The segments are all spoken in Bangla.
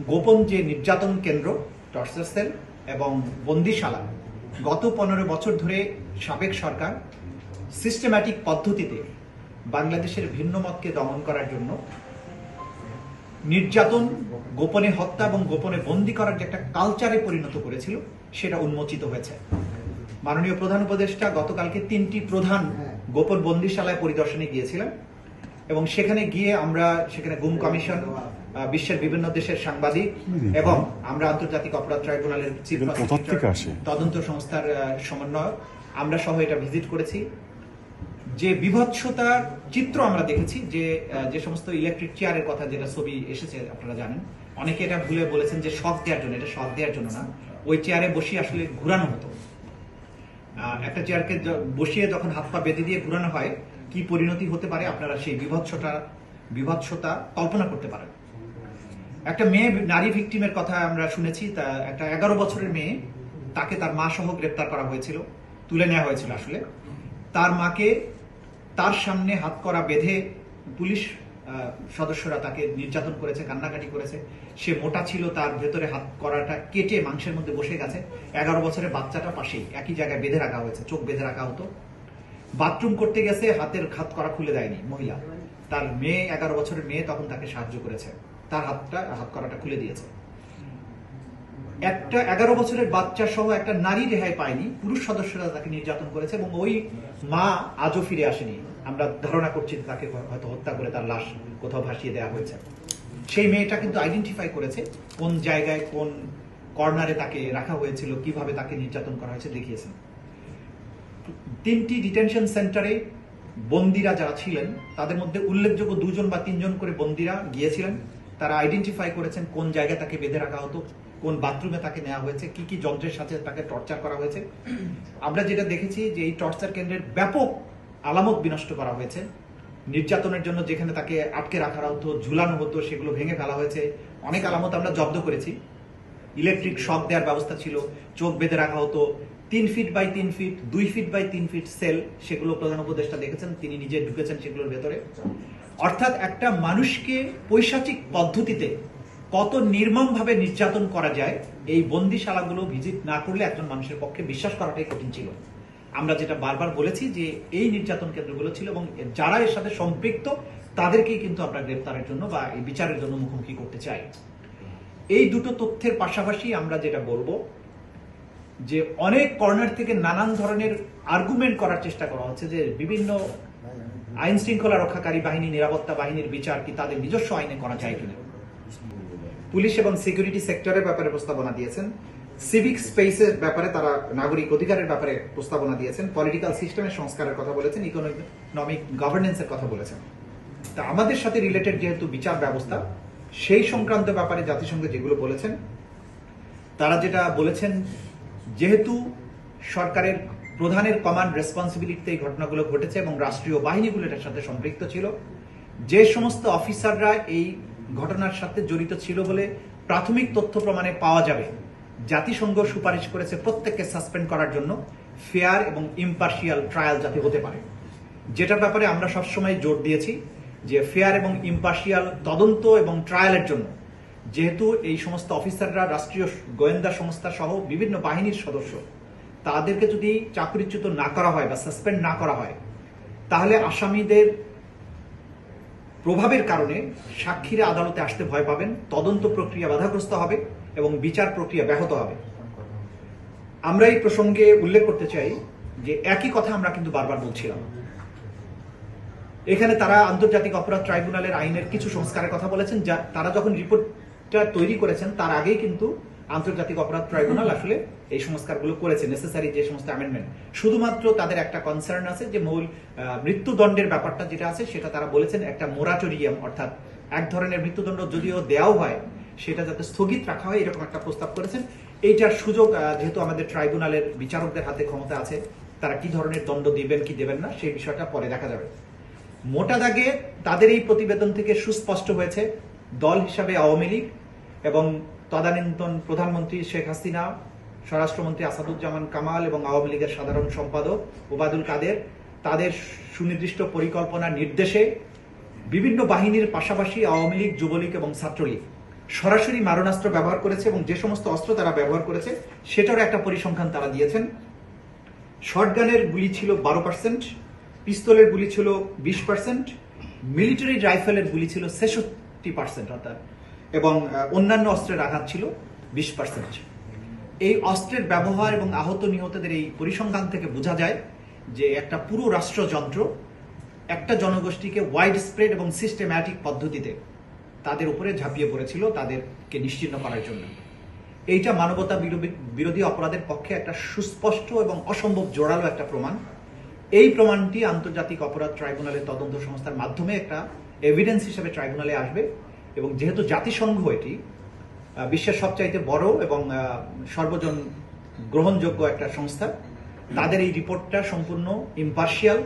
গোপন যে নির্যাতন কেন্দ্র, টর্চার সেল এবং বন্দিশালা গত 15 বছর ধরে সাবেক সরকার সিস্টেম্যাটিক পদ্ধতিতে বাংলাদেশের ভিন্ন মতকে দমন করার জন্য নির্যাতন, গোপনে হত্যা এবং গোপনে বন্দী করার যে একটা কালচারে পরিণত করেছিল, সেটা উন্মোচিত হয়েছে। মাননীয় প্রধান উপদেষ্টা গতকালকে 3টি প্রধান গোপন বন্দিশালায় পরিদর্শনে গিয়েছিলেন এবং সেখানে গিয়ে আমরা সেখানে গুম কমিশন, বিশ্বের বিভিন্ন দেশের সাংবাদিক এবং আমরা আন্তর্জাতিক অপরাধ ট্রাইব্যুনালের চিফ প্রসিকিউটর, তদন্ত সংস্থার সমন্বয়ক, আমরা সহ এটা ভিজিট করেছি। যে বিভৎসতার চিত্র আমরা দেখেছি, যে সমস্ত ইলেকট্রিক চেয়ারের কথা, যেটা ছবি এসেছে আপনারা জানেন, অনেকে এটা ভুলে বলেছেন যে শক দেওয়ার জন্য। এটা শক দেওয়ার জন্য না, ওই চেয়ারে বসিয়ে আসলে ঘুরানো হতো। একটা চেয়ারকে বসিয়ে যখন হাত পা বেঁধে দিয়ে ঘুরানো হয়, কি পরিণতি হতে পারে আপনারা সেই বিভৎসতা কল্পনা করতে পারেন। একটা মেয়ে নারী ভিকটিমের কথা আমরা শুনেছি, তা একটা 11 বছরের মেয়ে, তাকে তার মা সহ গ্রেপ্তার করা হয়েছিল, তুলে নেওয়া হয়েছিল। আসলে তার মাকে তার সামনে হাত করা বেঁধে পুলিশ সদস্যরা তাকে নির্যাতন করেছে, কান্নাকাটি করেছে। সে মোটা ছিল, তার ভেতরে হাত করাটা কেটে মাংসের মধ্যে বসে গেছে। 11 বছরের বাচ্চাটা পাশেই একই জায়গায় বেঁধে রাখা হয়েছে, চোখ বেঁধে রাখা হতো। বাথরুম করতে গেছে, হাতের হাত করা খুলে দেয়নি মহিলা। তার মেয়ে, 11 বছরের মেয়ে, তখন তাকে সাহায্য করেছে, তার হাত করাটা খুলে দিয়েছে। একটা 11 বছরের বাচ্চা সহ একটা নারী রেহাই পায়নি, পুরুষ সদস্যরা তাকে নির্যাতন করেছে এবং ওই মা আজও ফিরে আসেনি। আমরা ধারণা করছি তাকে হয়তো হত্যা করে তার লাশ কোথাও ভাসিয়ে দেওয়া হয়েছে। সেই মেয়েটা কিন্তু আইডেন্টিফাই করেছে কোন জায়গায়, কোন কর্নারে তাকে রাখা হয়েছিল, কিভাবে তাকে নির্যাতন করা হয়েছে দেখিয়েছেন। 3টি ডিটেনশন সেন্টারে বন্দিরা যারা ছিলেন, তাদের মধ্যে উল্লেখযোগ্য 2 জন বা 3 জন করে বন্দিরা গিয়েছিলেন। তারা আইডেন্টিফাই করেছেন কোন জায়গায় তাকে বেঁধে রাখা হতো, কোন বাথরুমে তাকে নেওয়া হয়েছে, কি কি যন্ত্রের সাথে তাকে টর্চার করা হয়েছে। আমরা যেটা দেখেছি যে এই টর্চার কেন্দ্রের ব্যাপক আলামত বিনষ্ট করা হয়েছে। নির্যাতনের জন্য যেখানে তাকে আটকে রাখা হতো, ঝুলানো হতো, সেগুলো ভেঙে ফেলা হয়েছে। অনেক আলামত আমরা জব্দ করেছি। ইলেকট্রিক শক দেওয়ার ব্যবস্থা ছিল, চোখ বেঁধে রাখা হতো। 3 feet by 3 feet, 2 feet by 3 feet cell, সেগুলো প্রধান উপদেষ্টা দেখেছেন, তিনি নিজে ঢুকেছেন সেগুলোর ভেতরে। অর্থাৎ একটা মানুষকে পৈশাচিক পদ্ধতিতে কত নির্মমভাবে নির্যাতন করা যায়, এই বন্দিশালাগুলো ভিজিট না করলে একজন মানুষের পক্ষে বিশ্বাস করাটাই কঠিন ছিল। আমরা যেটা বারবার বলেছি যে এই নির্যাতন কেন্দ্রগুলো ছিল এবং যারা এর সাথে সম্পৃক্ত তাদেরকেই কিন্তু আমরা গ্রেপ্তারের জন্য বা এই বিচারের জন্য মুখোমুখি করতে চাই। এই দুটো তথ্যের পাশাপাশি আমরা যেটা বলবো যে অনেক কর্নার থেকে নানান ধরনের আর্গুমেন্ট করার চেষ্টা করা হচ্ছে যে বিভিন্ন আইন শৃঙ্খলা রক্ষাকারী বাহিনী, নিরাপত্তা বাহিনীর বিচার কি তাদের নিজস্ব আইনে করা যায় কিনা। পুলিশ এবং সিকিউরিটি সেক্টরের ব্যাপারে প্রস্তাবনা দিয়েছেন, সিভিক স্পেসের ব্যাপারে তারা নাগরিক অধিকারের ব্যাপারে প্রস্তাবনা দিয়েছেন, পলিটিক্যাল সিস্টেমের সংস্কারের কথা বলেছেন, ইকোনমিক গভর্নেন্সের কথা বলেছেন। তা আমাদের সাথে রিলেটেড যেহেতু বিচার ব্যবস্থা, সেই সংক্রান্ত ব্যাপারে জাতিসংঘ যেগুলো বলেছেন, তারা যেটা বলেছেন, যেহেতু সরকারের প্রধানের কমান্ড রেসপন্সিবিলিটিতে এই ঘটনাগুলো ঘটেছে এবং রাষ্ট্রীয় বাহিনীগুলো এটার সাথে সম্পৃক্ত ছিল, যে সমস্ত অফিসাররা এই ঘটনার সাথে জড়িত ছিল বলে প্রাথমিক তথ্য প্রমাণে পাওয়া যাবে, জাতিসংঘ সুপারিশ করেছে প্রত্যেককে সাসপেন্ড করার জন্য, ফেয়ার এবং ইম্পার্শিয়াল ট্রায়াল যাতে হতে পারে। যেটার ব্যাপারে আমরা সবসময় জোর দিয়েছি যে ফেয়ার এবং ইম্পার্শিয়াল তদন্ত এবং ট্রায়ালের জন্য, যেহেতু এই সমস্ত অফিসাররা রাষ্ট্রীয় গোয়েন্দা সংস্থা সহ বিভিন্ন বাহিনীর সদস্য, তাদেরকে যদি চাকরিচ্যুত না করা হয় বা সাসপেন্ড না করা হয়, তাহলে আসামিদের প্রভাবের কারণে সাক্ষীরা আদালতে আসতে ভয় পাবেন, তদন্ত প্রক্রিয়া বাধাগ্রস্ত হবে এবং বিচার প্রক্রিয়া ব্যাহত হবে। আমরা এই প্রসঙ্গে উল্লেখ করতে চাই যে একই কথা আমরা কিন্তু বারবার বলছিলাম। এখানে তারা আন্তর্জাতিক অপরাধ ট্রাইব্যুনালের আইনের কিছু সংস্কারের কথা বলেছেন, যা তারা যখন রিপোর্টটা তৈরি করেছেন তার আগেই কিন্তু আন্তর্জাতিক অপরাধ ট্রাইব্যুনাল আসলে এই সংস্কারগুলো করেছে, নেসেসারি যে সমস্ত অ্যামেন্ডমেন্ট। শুধুমাত্র তাদের একটা কনসার্ন আছে যে মূল মৃত্যুদণ্ডের ব্যাপারটা যেটা আছে সেটা তারা বলেছেন একটা মোরাটোরিয়াম, অর্থাৎ এক ধরনের মৃত্যুদণ্ড যদিও দেওয়াও হয় সেটা যাতে স্থগিত রাখা হয়, এরকম একটা প্রস্তাব করেছেন। এইটার সুযোগ যেহেতু আমাদের ট্রাইব্যুনালের বিচারকদের হাতে ক্ষমতা আছে, তারা কি ধরনের দণ্ড দিবেন কি দেবেন না সেই বিষয়টা পরে দেখা যাবে। মোটা দাগে তাদের এই প্রতিবেদন থেকে সুস্পষ্ট হয়েছে দল হিসাবে আওয়ামী লীগ এবং তদানীন্তন প্রধানমন্ত্রী শেখ হাসিনা, স্বরাষ্ট্রমন্ত্রী আসাদুজ্জামান কামাল এবং আওয়ামী লীগের সাধারণ সম্পাদক ওবায়দুল কাদের, তাদের সুনির্দিষ্ট পরিকল্পনা নির্দেশে বিভিন্ন বাহিনীর পাশাপাশি আওয়ামী লীগ, যুবলীগ এবং ছাত্রলীগ সরাসরি মারণাস্ত্র ব্যবহার করেছে এবং যে সমস্ত অস্ত্র তারা ব্যবহার করেছে সেটারও একটা পরিসংখ্যান তারা দিয়েছেন। শর্টগানের গুলি ছিল 12%, পিস্তলের গুলি ছিল 20%, মিলিটারি রাইফেলের গুলি ছিল 66% অর্থাৎ, এবং অন্যান্য অস্ত্রের আঘাত ছিল 20%। এই অস্ত্রের ব্যবহার এবং আহত নিহতদের এই পরিসংখ্যান থেকে বোঝা যায় যে একটা পুরো রাষ্ট্রযন্ত্র একটা জনগোষ্ঠীকে ওয়াইড স্প্রেড এবং সিস্টেম্যাটিক পদ্ধতিতে তাদের উপরে ঝাঁপিয়ে পড়েছিল তাদেরকে নিশ্চিহ্ন করার জন্য। এইটা মানবতা বিরোধী অপরাধের পক্ষে একটা সুস্পষ্ট এবং অসম্ভব জোরালো একটা প্রমাণ। এই প্রমাণটি আন্তর্জাতিক অপরাধ ট্রাইব্যুনালের তদন্ত সংস্থার মাধ্যমে একটা এভিডেন্স হিসেবে ট্রাইব্যুনালে আসবে, এবং যেহেতু জাতিসংঘ এটি বিশ্বের সবচাইতে বড় এবং সর্বজন গ্রহণযোগ্য একটা সংস্থা, তাদের এই রিপোর্টটা সম্পূর্ণ ইম্পার্শিয়াল,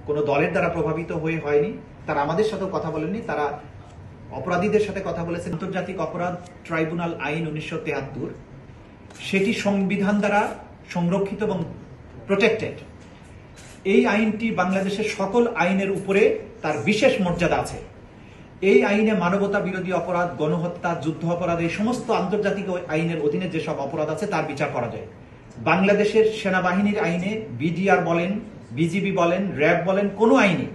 কোনো দলের দ্বারা প্রভাবিত হয়ে হয়নি। তারা আমাদের সাথেও কথা বলেননি, তারা অপরাধীদের সাথে কথা বলেছেন। আন্তর্জাতিক অপরাধ ট্রাইব্যুনাল আইন 1973 সেটি সংবিধান দ্বারা সংরক্ষিত এবং প্রোটেক্টেড। এই আইনটি বাংলাদেশের সকল আইনের উপরে তার বিশেষ মর্যাদা আছে। এই আইনে মানবতা বিরোধী অপরাধ, গণহত্যা, যুদ্ধ অপরাধ, এই সমস্ত আন্তর্জাতিক আইনের অধীনে যেসব অপরাধ আছে তার বিচার করা যায়। বাংলাদেশের সেনাবাহিনীর আইনে, বিডিআর বলেন, বিজিবি বলেন, র্যাব বলেন, কোনো আইনে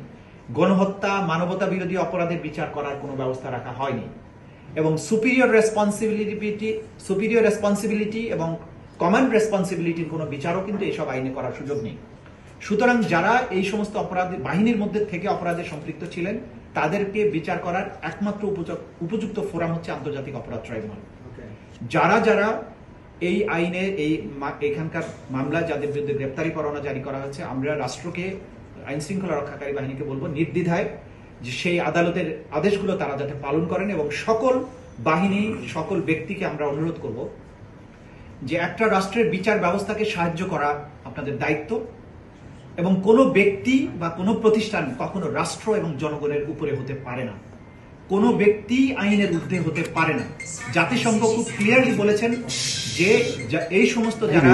গণহত্যা, মানবতা বিরোধী অপরাধের বিচার করার কোনো ব্যবস্থা রাখা হয়নি। এবং সুপিরিয়র রেসপন্সিবিলিটি এবং কমন রেসপন্সিবিলিটির কোনো বিচারও কিন্তু এইসব আইনে করার সুযোগ নেই। সুতরাং যারা এই সমস্ত অপরাধ বাহিনীর মধ্যে থেকে অপরাধে সম্পৃক্ত ছিলেন তাদেরকে বিচার করার একমাত্র উপযুক্ত ফোরাম হচ্ছে আন্তর্জাতিক অপরাধ ট্রাইব্যুনাল। যারা যারা এই আইনে এখানকার মামলায় যাদের বিরুদ্ধে গ্রেপ্তারি পরোয়ানা জারি করা হয়েছে, আমরা রাষ্ট্রকে, আইন শৃঙ্খলা রক্ষাকারী বাহিনীকে বলবো নির্দ্বিধায় যে সেই আদালতের আদেশগুলো তারা যাতে পালন করেন, এবং সকল বাহিনী, সকল ব্যক্তিকে আমরা অনুরোধ করব যে একটা রাষ্ট্রের বিচার ব্যবস্থাকে সাহায্য করা আপনাদের দায়িত্ব, এবং কোনো ব্যক্তি বা কোনো প্রতিষ্ঠান কখনো রাষ্ট্র এবং জনগণের উপরে হতে পারে না। কোনো ব্যক্তি আইনের ঊর্ধ্বে হতে পারে না। জাতিসংঘ খুব ক্লিয়ারলি বলেছেন যে এই সমস্ত যারা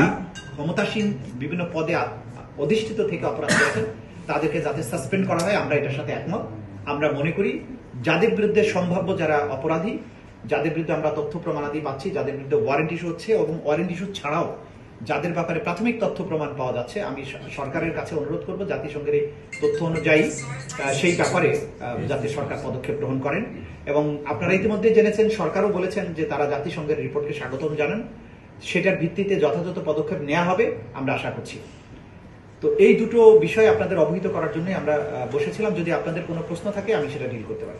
ক্ষমতাসীন বিভিন্ন পদে অধিষ্ঠিত থেকে অপরাধ করেছেন তাদেরকে যাতে সাসপেন্ড করা হয়, আমরা এটার সাথে একমত। আমরা মনে করি যাদের বিরুদ্ধে সম্ভাব্য যারা অপরাধী, যাদের বিরুদ্ধে আমরা তথ্য প্রমাণাদি পাচ্ছি, যাদের বিরুদ্ধে ওয়ারেন্ট ইস্যু হচ্ছে এবং ওয়ারেন্ট ইস্যু ছাড়াও যাদের ব্যাপারে প্রাথমিক তথ্য প্রমাণ পাওয়া যাচ্ছে, আমি সরকারের কাছে অনুরোধ করব জাতিসংঘের এই তথ্য অনুযায়ী সেই ব্যাপারে যাতে সরকার পদক্ষেপ গ্রহণ করেন। এবং আপনারা ইতিমধ্যে জেনেছেন, সরকারও বলেছেন যে তারা জাতিসংঘের রিপোর্টকে স্বাগতম জানান, সেটার ভিত্তিতে যথাযথ পদক্ষেপ নেওয়া হবে আমরা আশা করছি। তো এই দুটো বিষয় আপনাদের অবহিত করার জন্য আমরা বসেছিলাম। যদি আপনাদের কোনো প্রশ্ন থাকে আমি সেটা ডিল করতে পারি।